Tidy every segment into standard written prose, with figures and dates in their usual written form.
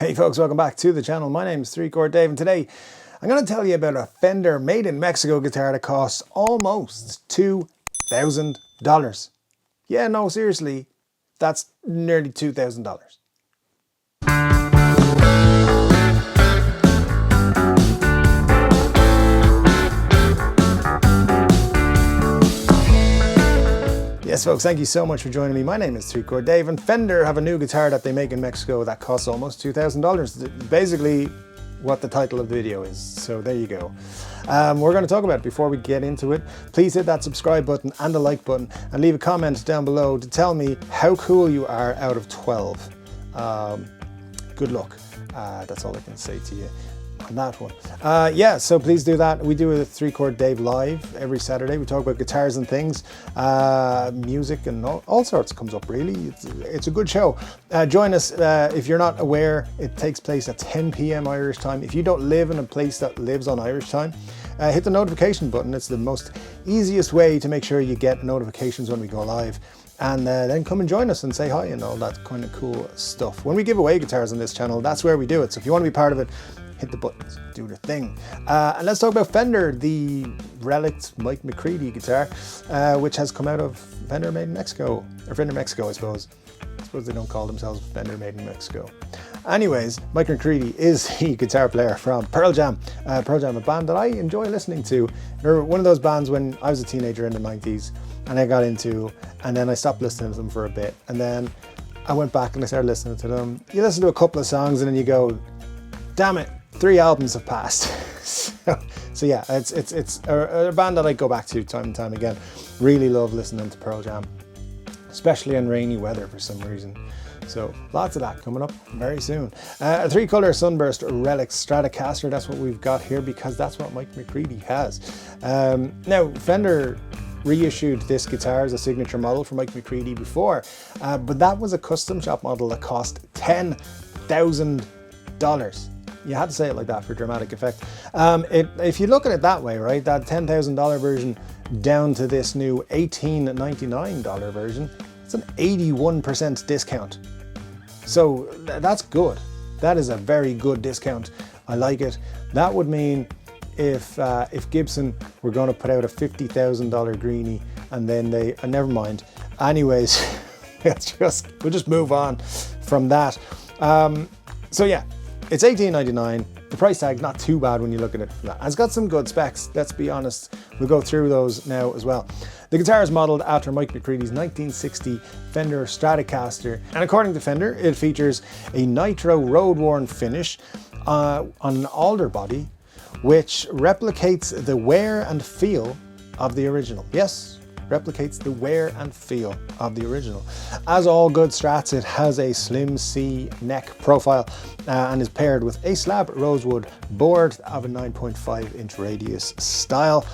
Hey folks, welcome back to the channel. My name is 3-Chord Dave and today I'm going to tell you about a Fender made in Mexico guitar that costs almost $2,000. Yeah, no, seriously, that's nearly $2,000. Yes folks, thank you so much for joining me. My name is 3-Chord Dave and Fender have a new guitar that they make in Mexico that costs almost $2,000. Basically what the title of the video is, so there you go. We're going to talk about it. Before we get into it, please hit that subscribe button and the like button and leave a comment down below to tell me how cool you are out of 12. Good luck. That's all I can say to you on that one. Yeah, so please do that. We do a 3-Chord Dave live every Saturday. We talk about guitars and things, music and all sorts comes up really. It's a good show. Join us. If you're not aware, it takes place at 10 p.m. Irish time. If you don't live in a place that lives on Irish time, hit the notification button. It's the most easiest way to make sure you get notifications when we go live. And then come and join us and say hi and all that kind of cool stuff. When we give away guitars on this channel, that's where we do it. So if you want to be part of it, hit the buttons, do the thing. And let's talk about Fender, the relic'd Mike McCready guitar, which has come out of Fender made in Mexico, or Fender Mexico, I suppose. I suppose they don't call themselves Fender made in Mexico. Anyways, Mike McCready is the guitar player from Pearl Jam. Pearl Jam, a band that I enjoy listening to. They're one of those bands when I was a teenager in the 90s and I got into, and then I stopped listening to them for a bit. And then I went back and I started listening to them. You listen to a couple of songs and then you go, damn it, 3 albums have passed. so yeah, it's a band that I go back to time and time again. Really love listening to Pearl Jam, especially in rainy weather for some reason. So lots of that coming up very soon. A 3-color sunburst relic Stratocaster, that's what we've got here because that's what Mike McCready has. Now Fender reissued this guitar as a signature model for Mike McCready before, but that was a custom shop model that cost $10,000. You had to say it like that for dramatic effect. If you look at it that way, right, that $10,000 version down to this new $1,899 version, it's an 81% discount. So that's good. That is a very good discount. I like it. That would mean if Gibson were going to put out a $50,000 greenie and then they, never mind. Anyways, we'll just move on from that. So yeah. It's $18.99. The price tag's not too bad when you look at it. It's got some good specs, let's be honest. We'll go through those now as well. The guitar is modelled after Mike McCready's 1960 Fender Stratocaster, and according to Fender, it features a nitro road-worn finish on an alder body, which replicates the wear and feel of the original. Yes, replicates the wear and feel of the original. As all good Strats, it has a slim C neck profile and is paired with a slab rosewood board of a 9.5 inch radius style.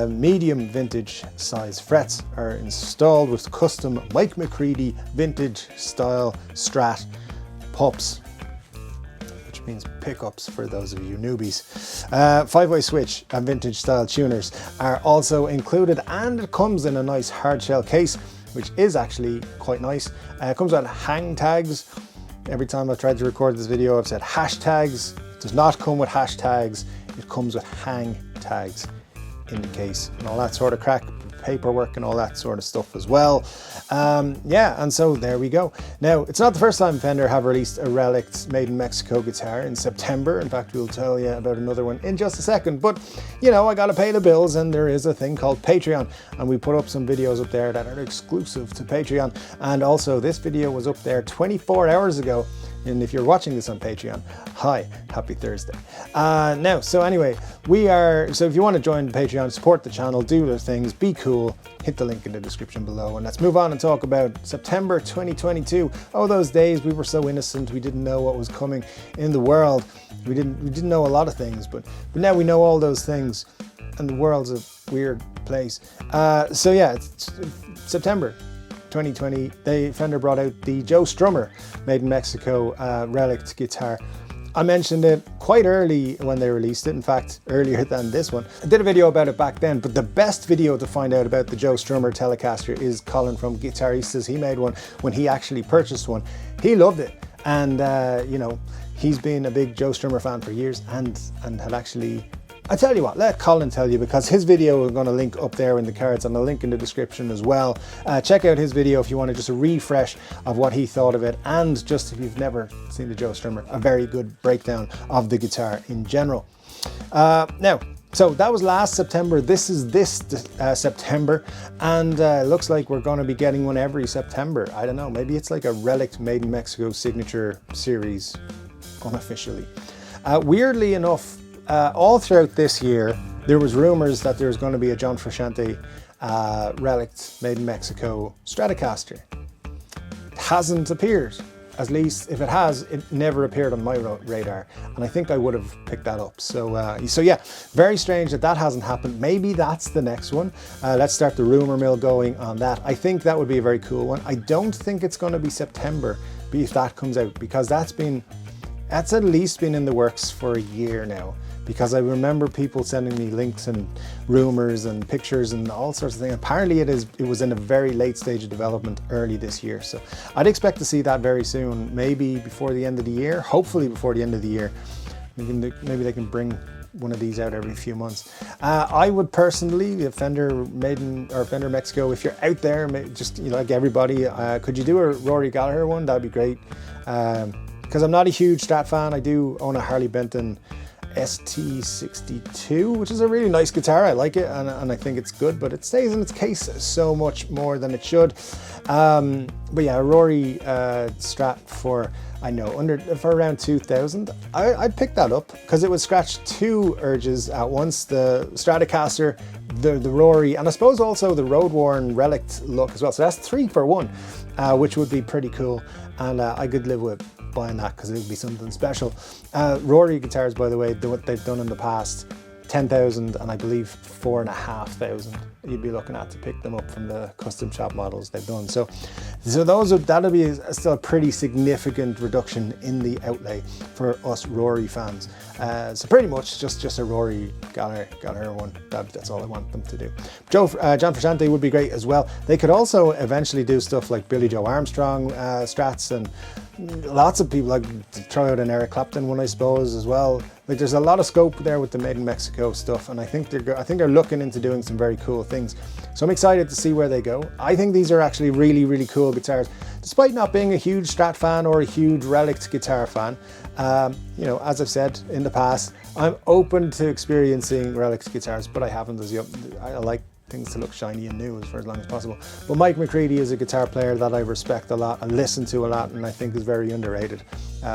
Medium vintage size frets are installed with custom Mike McCready vintage style Strat pups, which means pickups for those of you newbies. 5-way switch and vintage style tuners are also included, and it comes in a nice hard shell case, which is actually quite nice. It comes with hang tags. Every time I've tried to record this video, I've said hashtags. It does not come with hashtags. It comes with hang tags in the case and all that sort of crack, paperwork and all that sort of stuff as well. Yeah, and so there we go. Now, it's not the first time Fender have released a relic'd made in Mexico guitar in September. In fact, we'll tell you about another one in just a second. But, you know, I gotta pay the bills and there is a thing called Patreon. And we put up some videos up there that are exclusive to Patreon. And also this video was up there 24 hours ago. And if you're watching this on Patreon, hi, happy Thursday. So anyway, so if you want to join Patreon, support the channel, do the things, be cool, hit the link in the description below. And let's move on and talk about September 2022. Oh, those days we were so innocent. We didn't know what was coming in the world. We didn't know a lot of things, but now we know all those things and the world's a weird place. So yeah, it's September 2020, Fender brought out the Joe Strummer made in Mexico relic'd guitar. I mentioned it quite early when they released it, in fact earlier than this one. I did a video about it back then, but the best video to find out about the Joe Strummer Telecaster is Colin from Guitaristas. He made one when he actually purchased one. He loved it, and you know, He's been a big Joe Strummer fan for years and had actually, I tell you what, let Colin tell you, because his video I'm going to link up there in the cards and I'll link in the description as well. Check out his video if you want to just a refresh of what he thought of it, and just if you've never seen the Joe Strummer, a very good breakdown of the guitar in general. Now, so that was last September. This is this September, and looks like we're going to be getting one every September. I don't know, maybe it's like a Relic Made in Mexico signature series unofficially. Weirdly enough, all throughout this year, there was rumors that there was going to be a John Frusciante Relic'd Made in Mexico Stratocaster. It hasn't appeared. At least if it has, it never appeared on my radar, and I think I would have picked that up. So yeah, very strange that that hasn't happened. Maybe that's the next one. Let's start the rumor mill going on that. I think that would be a very cool one. I don't think it's going to be September if that comes out, because that's at least been in the works for a year now. Because I remember people sending me links and rumors and pictures and all sorts of things. Apparently it was in a very late stage of development early this year. So I'd expect to see that very soon, maybe before the end of the year, hopefully before the end of the year. Maybe they can bring one of these out every few months. I would personally, Fender Mexico, if you're out there, just like everybody, could you do a Rory Gallagher one? That'd be great. Because I'm not a huge Strat fan. I do own a Harley Benton ST62, which is a really nice guitar. I like it, and I think it's good, but it stays in its case so much more than it should. But yeah, a Rory Strat for around 2,000. I'd pick that up because it would scratch two urges at once: the Stratocaster, the Rory, and I suppose also the road-worn Relic'd look as well. So that's 3 for 1, which would be pretty cool, and I could live with buying that because it would be something special. Rory guitars, by the way, what they've done in the past, 10,000 and I believe 4,500 you'd be looking at to pick them up from the custom shop models they've done. So that'll be still a pretty significant reduction in the outlay for us Rory fans. So pretty much just a Rory Gallagher one. That's all I want them to do. John Frusciante would be great as well. They could also eventually do stuff like Billy Joe Armstrong Strats, and lots of people like try out an Eric Clapton one, I suppose, as well. Like, there's a lot of scope there with the Made in Mexico stuff, and I think they're looking into doing some very cool things. So I'm excited to see where they go. I think these are actually really, really cool guitars, despite not being a huge Strat fan or a huge Relic'd guitar fan. As I've said in the past, I'm open to experiencing Relic'd guitars, but I haven't as yet. I like things to look shiny and new for as long as possible. But Mike McCready is a guitar player that I respect a lot and listen to a lot, and I think is very underrated.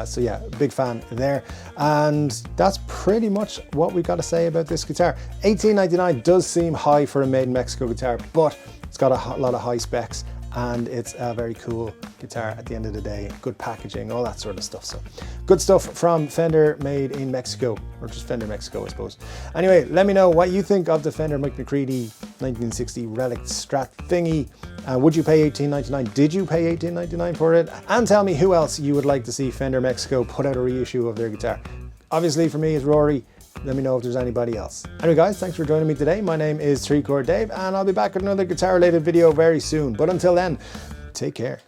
So yeah, big fan there. And that's pretty much what we've got to say about this guitar. $18.99 does seem high for a Made in Mexico guitar, but it's got a lot of high specs, and it's a very cool guitar at the end of the day. Good packaging, all that sort of stuff. So good stuff from Fender Made in Mexico, or just Fender Mexico, I suppose. Anyway, let me know what you think of the Fender Mike McCready 1960 Relic Strat thingy. Would you pay $18.99? Did you pay $18.99 for it? And tell me who else you would like to see Fender Mexico put out a reissue of their guitar. Obviously for me it's Rory. Let me know if there's anybody else. Anyway guys, thanks for joining me today. My name is 3 Chord Dave, and I'll be back with another guitar related video very soon. But until then, take care.